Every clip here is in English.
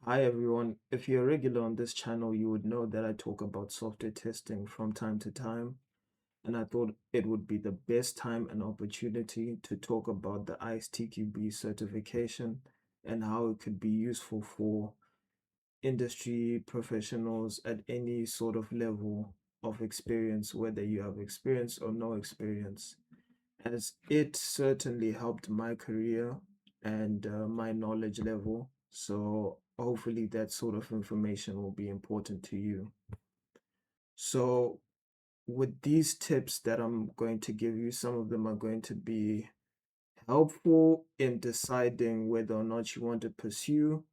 Hi everyone. If you're a regular on this channel, you would know that I talk about software testing from time to time, and I thought it would be the best time and opportunity to talk about the ISTQB certification and how it could be useful for industry professionals at any sort of level of experience, whether you have experience or no experience, as it certainly helped my career and my knowledge level. So hopefully that sort of information will be important to you. So with these tips that I'm going to give you, some of them are going to be helpful in deciding whether or not you want to pursue,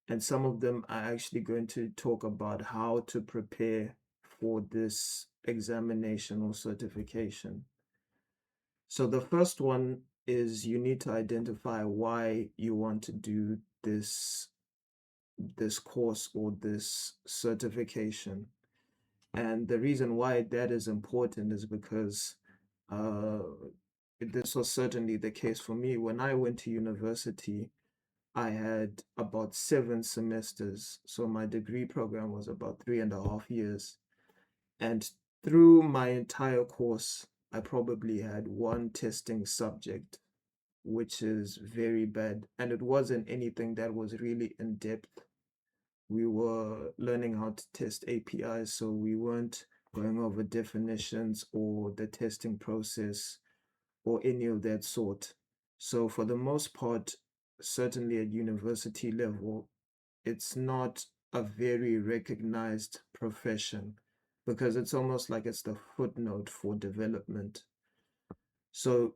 and some of them are actually going to talk about how to prepare for this examination or certification. So the first one is you need to identify why you want to do this course or this certification. And the reason why that is important is because uh, this was certainly the case for me. When I went to university, I had about 7 semesters. So my degree program was about 3.5 years. And through my entire course, I probably had one testing subject, which is very bad. And it wasn't anything that was really in depth. We were learning how to test APIs, so we weren't going over definitions or the testing process or any of that sort. So, for the most part, certainly at university level, it's not a very recognized profession because it's almost like it's the footnote for development. So,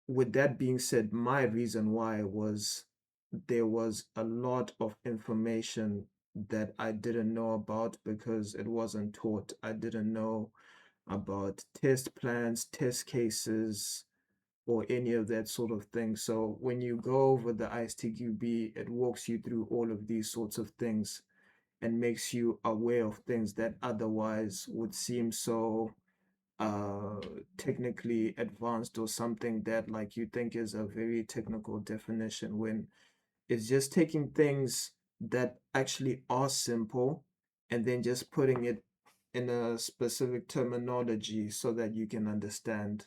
with that being said, my reason why was there was a lot of information that I didn't know about because it wasn't taught. I didn't know about test plans, test cases, or any of that sort of thing. So when you go over the ISTQB, it walks you through all of these sorts of things and makes you aware of things that otherwise would seem so uh technically advanced, or something that like you think is a very technical definition, when it's just taking things that actually are simple and then just putting it in a specific terminology so that you can understand.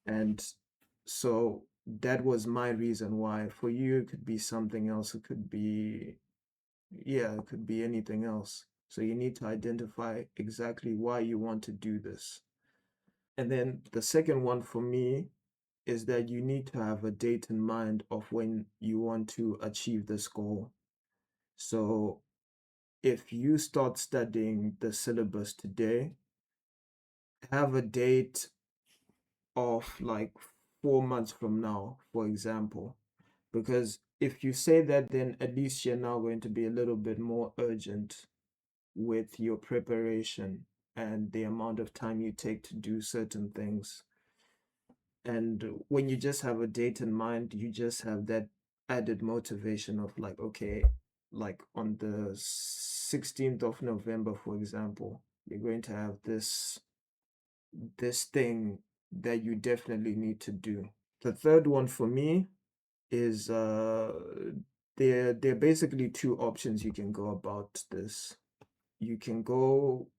And so that was my reason why. For you, it could be something else. It could be, yeah, it could be anything else. So you need to identify exactly why you want to do this. And then the second one for me is that you need to have a date in mind of when you want to achieve this goal. So if you start studying the syllabus today, have a date of like 4 months from now, for example. Because if you say that, then at least you're now going to be a little bit more urgent with your preparation and the amount of time you take to do certain things. And when you just have a date in mind, you just have that added motivation of like, okay, like on the 16th of November, for example, you're going to have this thing that you definitely need to do. The third one for me is there are basically two options you can go about this. You can go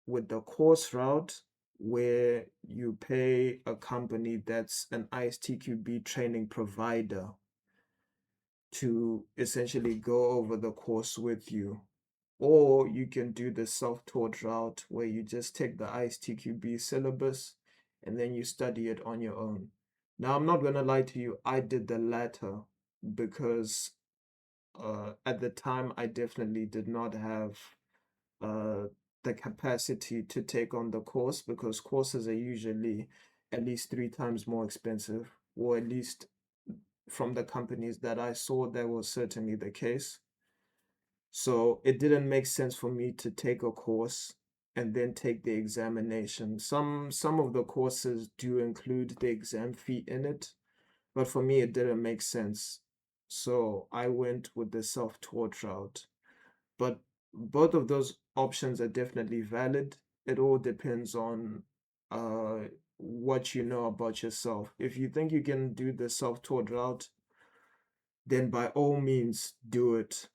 with the course route, where you pay a company that's an ISTQB training provider to essentially go over the course with you. Or you can do the self-taught route, where you just take the ISTQB syllabus and then you study it on your own. Now, I'm not going to lie to you, I did the latter because at the time I definitely did not have uh, the capacity to take on the course, because courses are usually at least 3 times more expensive, or at least from the companies that I saw, that was certainly the case. So it didn't make sense for me to take a course and then take the examination. Some of the courses do include the exam fee in it, but for me it didn't make sense. So I went with the self-taught route. But both of those options are definitely valid. It all depends on what you know about yourself. If you think you can do the self-taught route, then by all means do it.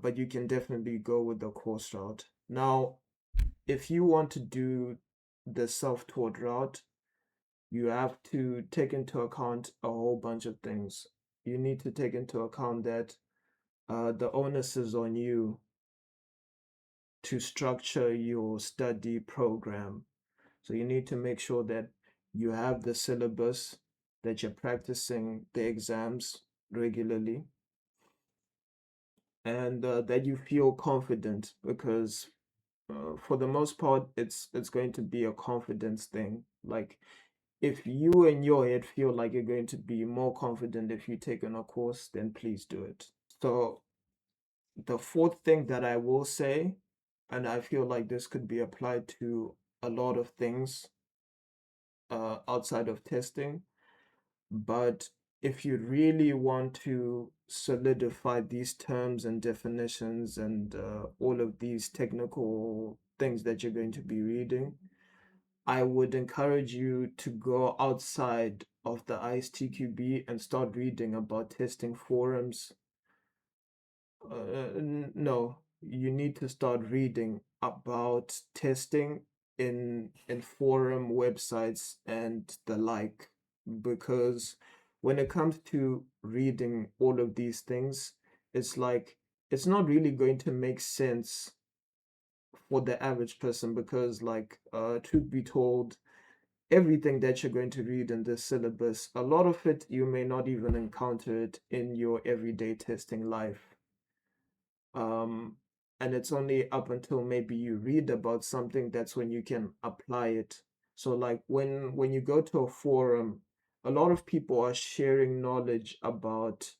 but you can definitely go with the course route. Now, if you want to do the self-taught route, you have to take into account a whole bunch of things. You need to take into account that the onus is on you to structure your study program. So you need to make sure that you have the syllabus, that you're practicing the exams regularly, and that you feel confident because for the most part it's going to be a confidence thing. Like if you in your head feel like you're going to be more confident if you take on a course, then please do it. So the fourth thing that I will say, and I feel like this could be applied to a lot of things outside of testing, but if you really want to solidify these terms and definitions and all of these technical things that you're going to be reading, I would encourage you to go outside of the ISTQB and start reading about testing forums. No, you need to start reading about testing in forum websites and the like, because when it comes to reading all of these things, it's like it's not really going to make sense for the average person because truth be told, everything that you're going to read in this syllabus, a lot of it you may not even encounter it in your everyday testing life. um and it's only up until maybe you read about something that's when you can apply it. So like when you go to a forum, a lot of people are sharing knowledge about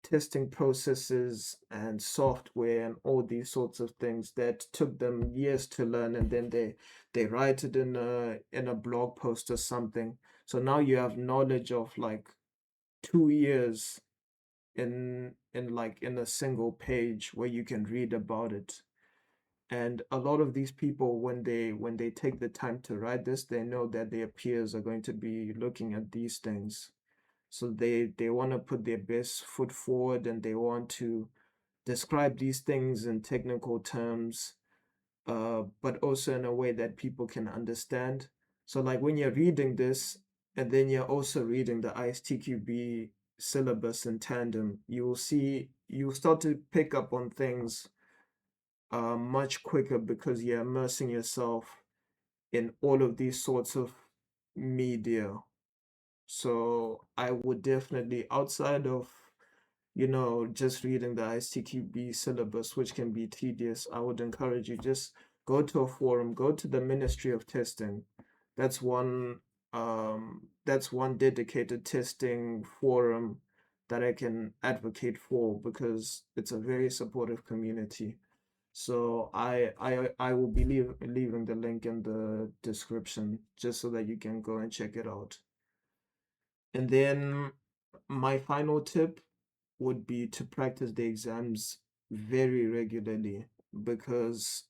testing processes and software and all these sorts of things that took them years to learn, and then they write it in a blog post or something. So now you have knowledge of like 2 years in a single page where you can read about it. And a lot of these people, when they take the time to write this, they know that their peers are going to be looking at these things. So they want to put their best foot forward, and they want to describe these things in technical terms, but also in a way that people can understand. So like when you're reading this and then you're also reading the ISTQB syllabus in tandem, you'll start to pick up on things much quicker because you're immersing yourself in all of these sorts of media. So I would definitely, outside of just reading the ISTQB syllabus, which can be tedious, I would encourage you just go to a forum, go to the Ministry of Testing. That's one dedicated testing forum that I can advocate for because it's a very supportive community. So I will be leaving the link in the description just so that you can go and check it out. And then my final tip would be to practice the exams very regularly because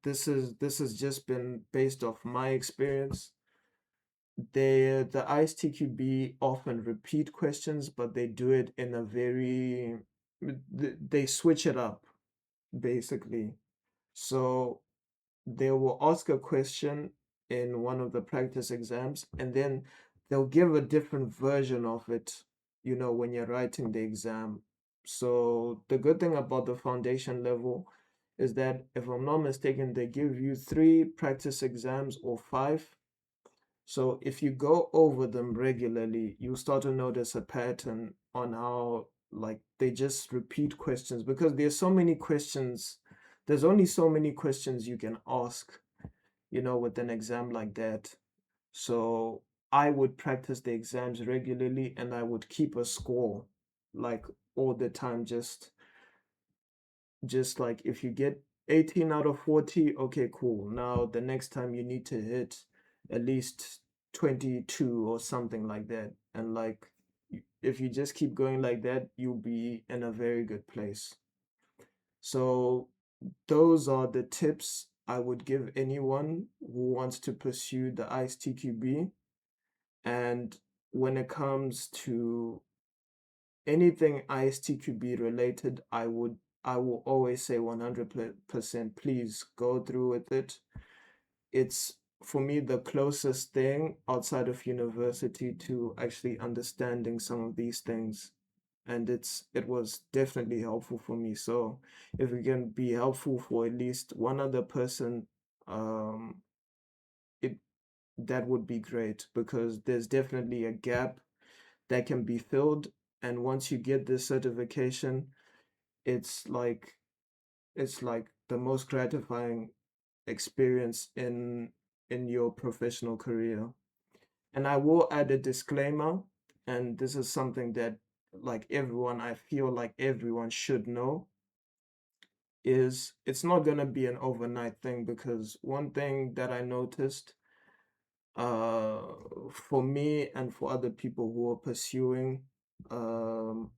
this has just been based off my experience. The ISTQB often repeat questions, but they do it in a very they switch it up basically. So they will ask a question in one of the practice exams, and then they'll give a different version of it, when you're writing the exam. So the good thing about the foundation level is that, if I'm not mistaken, they give you 3 practice exams or 5. So if you go over them regularly, you start to notice a pattern on how like they just repeat questions because there's so many questions. There's only so many questions you can ask, with an exam like that. So I would practice the exams regularly and I would keep a score like all the time. Just like if you get 18 out of 40, okay, cool. Now the next time you need to hit at least 22 or something like that. And like if you just keep going like that, you'll be in a very good place. So those are the tips I would give anyone who wants to pursue the ISTQB. And when it comes to anything ISTQB related, I will always say 100% please go through with it. It's for me the closest thing outside of university to actually understanding some of these things, and it was definitely helpful for me. So if it can be helpful for at least one other person, um it that would be great, because there's definitely a gap that can be filled. And once you get this certification, it's like it's like the most gratifying experience in your professional career. And I will add a disclaimer, and this is something that I feel like everyone should know, is it's not going to be an overnight thing. Because one thing that I noticed, uh for me and for other people who are pursuing, um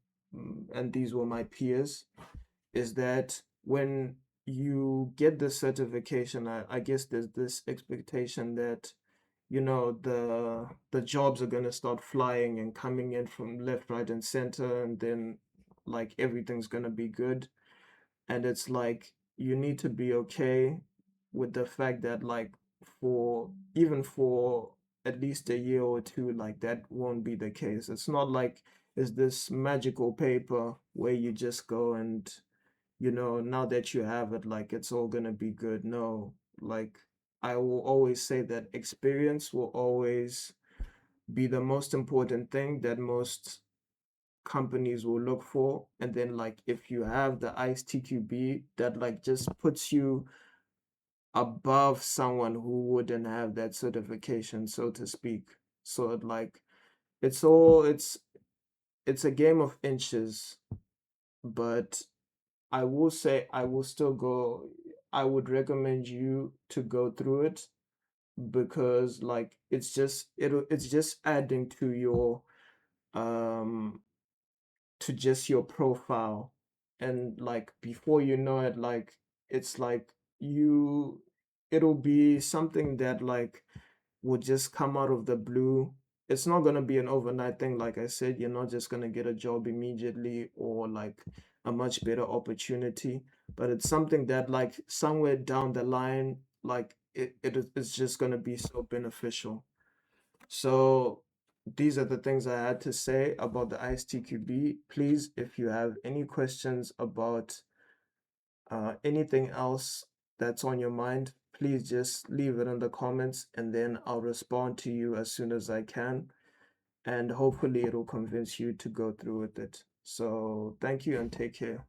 and these were my peers, is that when you get the certification, I guess there's this expectation that, the jobs are gonna start flying and coming in from left, right, and center, and then like everything's gonna be good. And it's like you need to be okay with the fact that, like, for at least a year or two, like, that won't be the case. It's not like it's this magical paper where you just go and, now that you have it, like, it's all gonna be good. No, like, I will always say that experience will always be the most important thing that most companies will look for. And then, like, if you have the ISTQB, that like just puts you above someone who wouldn't have that certification, so to speak. So it's all it's a game of inches. But I will say, I would recommend you to go through it, because like it's just adding um to just your profile. And like before you know it, like it's like you it'll be something that like would just come out of the blue. It's not going to be an overnight thing. Like I said, you're not just going to get a job immediately, or like a much better opportunity, but it's something that like somewhere down the line, like it's just going to be so beneficial. So these are the things I had to say about the ISTQB. Please, if you have any questions about anything else that's on your mind, please just leave it in the comments, and then I'll respond to you as soon as I can. And hopefully it'll convince you to go through with it. So thank you and take care.